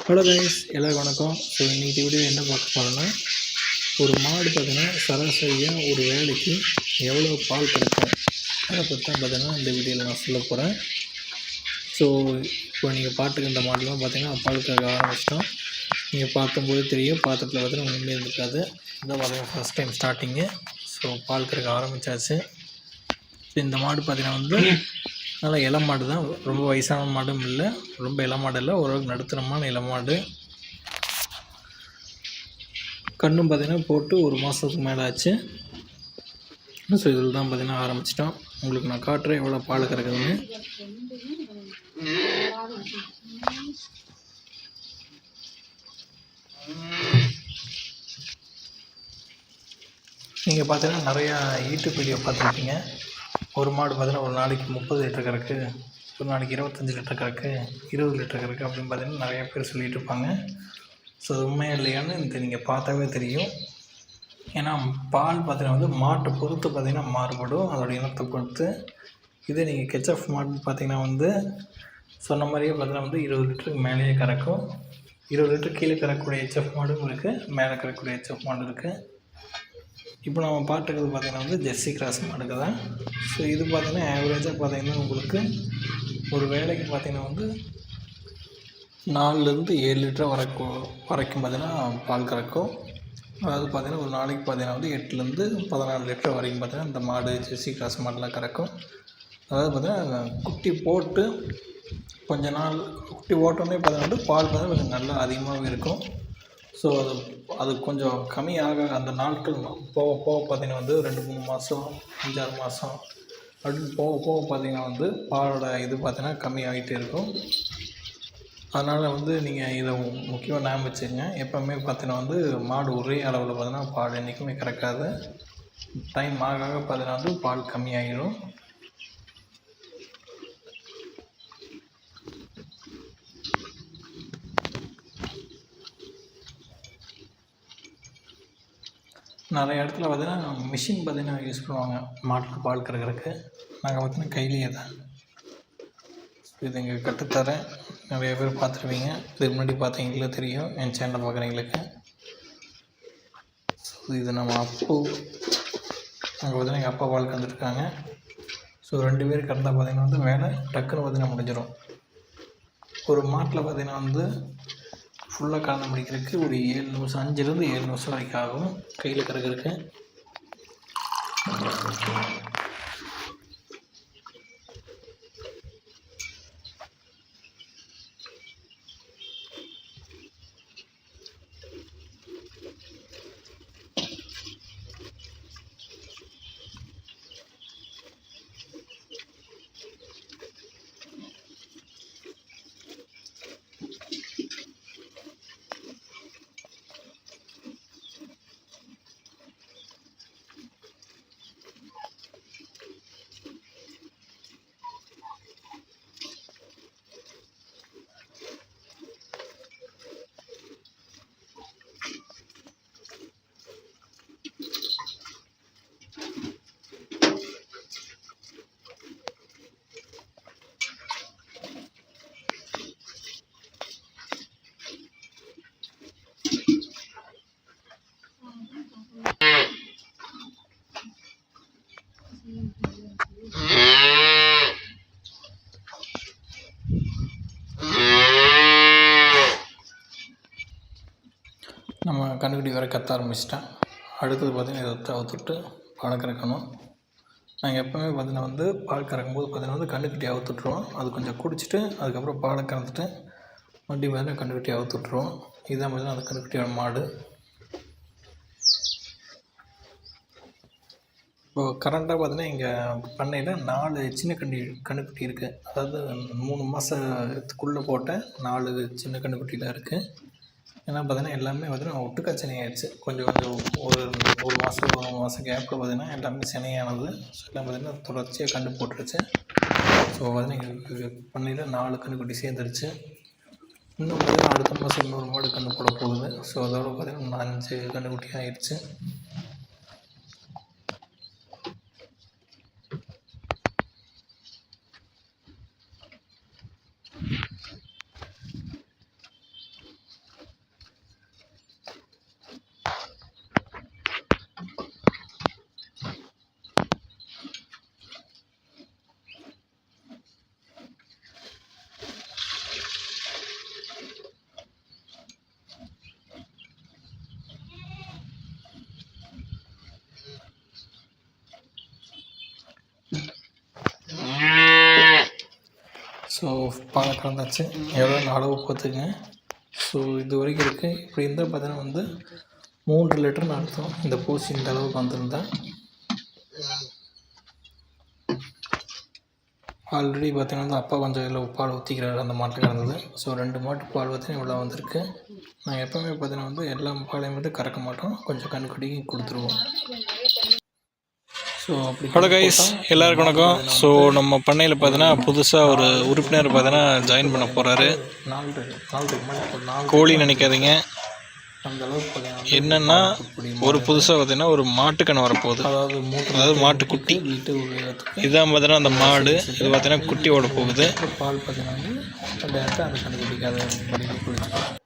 Hello guys, எல்லாருக்கும் வணக்கம். So இன்றைக்கி வீடியோ என்ன பார்க்க போகிறோன்னா, ஒரு மாடு பார்த்தீங்கன்னா சராசரியாக ஒரு வேலைக்கு எவ்வளோ பால் கிடைக்கும் அதை பற்றி தான் பார்த்தீங்கன்னா இந்த வீடியோவில் நான் சொல்ல போகிறேன். ஸோ இப்போ நீங்கள் பாட்டுக்கின்ற மாடெலாம் பார்த்தீங்கன்னா பால் கறக்க ஆரம்பிச்சிட்டோம். நீங்கள் பார்க்கும்போது தெரியும், பாத்திரத்தில் பார்த்தீங்கன்னா ஒன்றுமே இருந்திருக்காது. இதான் பார்த்தீங்கன்னா ஃபஸ்ட் டைம் ஸ்டார்டிங்கு. ஸோ பால் கறக்க ஆரம்பித்தாச்சு. ஸோ இந்த மாடு பார்த்தீங்கன்னா வந்து நல்லா இள மாடு தான், ரொம்ப வயசான மாடும் இல்லை, ரொம்ப இள மாடு இல்லை, ஓரளவுக்கு நடுத்தரமான இள மாடு. கண்ணும் பார்த்திங்கன்னா போட்டு ஒரு மாதத்துக்கு மேலே ஆச்சு. ஸோ இதில் தான் பார்த்திங்கன்னா ஆரம்பிச்சிட்டோம். உங்களுக்கு நான் காட்டுறேன் எவ்வளோ பால் கறக்குதுன்னு. நீங்கள் பார்த்தீங்கன்னா நிறையா யூடியூப் வீடியோ பார்த்துருப்பீங்க. ஒரு மாடு பார்த்தீங்கன்னா ஒரு நாளைக்கு 30 லிட்டர் கறக்கு, ஒரு நாளைக்கு 25 லிட்டர் கறக்கு, 20 லிட்டர் கறக்கு அப்படின்னு பார்த்தீங்கன்னா நிறையா பேர் சொல்லிகிட்டு இருப்பாங்க. ஸோ அது உண்மையாக இல்லையான்னு இந்த நீங்கள் பார்த்தாவே தெரியும். ஏன்னா பால் பார்த்தீங்கன்னா வந்து மாட்டை பொறுத்து பார்த்திங்கன்னா மாறுபடும், அதோடய இனத்தை பொறுத்து. இதே நீங்கள் கெச்எஃப் மாடு பார்த்திங்கன்னா வந்து சொன்ன மாதிரியே பார்த்தீங்கன்னா வந்து 20 லிட்டருக்கு மேலேயே கறக்கும். 20 லிட்டர் கீழே கறக்கக்கூடிய ஹெச்எஃப் மாடும் இருக்குது, மேலே கறக்கக்கூடிய ஹெச்எஃப் மாடு இருக்குது. இப்போ நம்ம பார்த்துக்கிறது பார்த்திங்கன்னா வந்து ஜெர்சி கிராஸ் மாடுக்கு தான். ஸோ இது பார்த்திங்கன்னா ஆவரேஜாக பார்த்திங்கன்னா உங்களுக்கு ஒரு வேலைக்கு பார்த்திங்கன்னா வந்து 4லேருந்து 7 லிட்டர் வரைக்கும் பார்த்திங்கன்னா பால் கறக்கும். அதாவது பார்த்திங்கன்னா ஒரு நாளைக்கு பார்த்திங்கன்னா வந்து 8லேருந்து 14 லிட்டர் வரைக்கும் பார்த்திங்கன்னா இந்த மாடு ஜெர்சி கிராஸ் மாடெலாம் கறக்கும். அதாவது பார்த்திங்கன்னா குட்டி போட்டு கொஞ்ச நாள் குட்டி ஓட்டோன்னே பார்த்திங்கன்னா வந்து பால் பார்த்திங்கன்னா கொஞ்சம் நல்லா அதிகமாகவே இருக்கும். ஸோ அது கொஞ்சம் கம்மியாக அந்த நாட்கள் போக போக பார்த்திங்கன்னா வந்து 2-3 மாதம் 5-6 மாதம் அப்படின்னு போக போக பார்த்திங்கன்னா வந்து பாலோட இது பார்த்திங்கன்னா கம்மியாகிட்டே இருக்கும். அதனால் வந்து நீங்கள் இதை முக்கியமாக ஞாபகம் வச்சுக்கங்க. எப்போவுமே பார்த்திங்கன்னா வந்து மாடு ஒரே அளவில் பார்த்திங்கன்னா பால் என்றைக்குமே கறக்காது. டைம் ஆக ஆக பார்த்திங்கன்னா வந்து பால் கம்மியாகிடும். நிறைய இடத்துல பார்த்திங்கன்னா மிஷின் பார்த்திங்கன்னா யூஸ் பண்ணுவாங்க மாட்டுக்கு பால் கறக்கிறதுக்கு. நாங்கள் பார்த்திங்கன்னா கையிலேயே தான் இது இங்கே கற்றுத்தரேன். நிறைய பேர் பார்த்துருவீங்க, இதுக்கு முன்னாடி பார்த்தீங்களே தெரியும் என் சேனலை பார்க்குறவங்களுக்கு. இது நம்ம அங்கே பார்த்திங்கன்னா எங்கள் அப்பா பால் கறந்துருக்காங்க. ஸோ 2 பேர் கறந்தால் பார்த்திங்கன்னா வந்து வேலை டக்குன்னு பார்த்திங்கன்னா முடிஞ்சிடும். ஒரு மாட்டில் பார்த்திங்கன்னா வந்து ஃபுல்லாக கலந்து முடிக்கிறதுக்கு ஒரு 7 நிமிஷம், 5லேருந்து 7 நிமிஷம் வரைக்கும் ஆகும் கையில் கறக்கிறதுக்கு. நம்ம கண்ணுக்குட்டி வேறு கத்த ஆரம்பிச்சிட்டேன். அடுத்தது பார்த்திங்கன்னா இதை அவுத்துட்டு பால் கறக்கணும். நாங்கள் எப்போவுமே பார்த்திங்கன்னா வந்து பால் கறக்கும்போது பார்த்திங்கன்னா வந்து கண்ணுக்குட்டி அவுத்துட்ருவோம். அது கொஞ்சம் குடிச்சிட்டு அதுக்கப்புறம் பாலை கறந்துட்டு வண்டி மேலே கண்ணுக்குட்டி அவுத்துட்ருவோம். இதுதான் பார்த்திங்கன்னா அந்த கண்ணுக்குட்டியோட மாடு. இப்போது கரண்ட்டாக பார்த்திங்கன்னா எங்கள் பண்ணையில் 4 சின்ன கண்ணுக்குட்டி இருக்குது. அதாவது 3 மாதத்துக்குள்ளே போட்ட 4 சின்ன கண்ணுக்குட்டியில் இருக்குது. ஏன்னா பார்த்திங்கன்னா எல்லாமே பார்த்திங்கன்னா ஒட்டுக்கா சினையாகிடுச்சு. கொஞ்சம் ஒரு மாதம் 1 மாதம் கேப்பில் பார்த்திங்கன்னா எல்லாமே சினையானது. ஸோ எல்லாம் பார்த்திங்கன்னா தொடர்ச்சியாக கண்டு போட்டுருச்சு. ஸோ பார்த்திங்கன்னா எங்களுக்கு பண்ணையில் 4 கண்ணுக்குட்டி சேர்ந்துருச்சு. இன்னும் பார்த்திங்கன்னா அடுத்த மாதம் இன்னொரு மாடு கன்று போட போகுது. ஸோ அதோட பார்த்திங்கன்னா 5 கண்ணுக்குட்டி ஆகிடுச்சு. ஸோ பாலை கறந்தாச்சு, எவ்வளோ அளவு பார்த்துக்குங்க. ஸோ இது வரைக்கும் இருக்குது. இப்படி இருந்தால் பார்த்தீங்கன்னா வந்து 3 லிட்டர்னு அர்த்தம். இந்த பூசி இந்த அளவுக்கு வந்திருந்தா ஆல்ரெடி பார்த்தீங்கன்னா வந்து அப்பா கொஞ்சம் இல்லை பால் ஊற்றிக்கிறாரு அந்த மாட்டில் கறந்தது. ஸோ 2 மாட்டு பால் பார்த்தீங்கன்னா இவ்வளோ வந்திருக்கு. நாங்கள் எப்போவுமே பார்த்தீங்கன்னா வந்து எல்லா பாலையும் மட்டும் கறக்க மாட்டோம், கொஞ்சம் கண்ணுக்குட்டிக்கு கொடுத்துருவோம். ஸோ அப்படி ஹலோ கைஸ், எல்லாருக்கும் வணக்கம். ஸோ நம்ம பண்ணையில் பார்த்தீங்கன்னா புதுசாக ஒரு உறுப்பினர் பார்த்தீங்கன்னா ஜாயின் பண்ண போகிறாரு. 4 கோழி நினைக்காதீங்க, அந்த அளவுக்கு என்னென்னா ஒரு புதுசாக பார்த்தீங்கன்னா ஒரு மாட்டுக்கணு வரப்போகுது, அதாவது மாட்டுக்குட்டி. இதுதான் பார்த்தீங்கன்னா அந்த மாடு, இது பார்த்தீங்கன்னா குட்டியோட போகுது. பால் பார்த்தீங்கன்னா வந்து டேரெக்டாக அந்த கண்ணுக்குட்டிக்கு அதை படிக்க குளிச்சு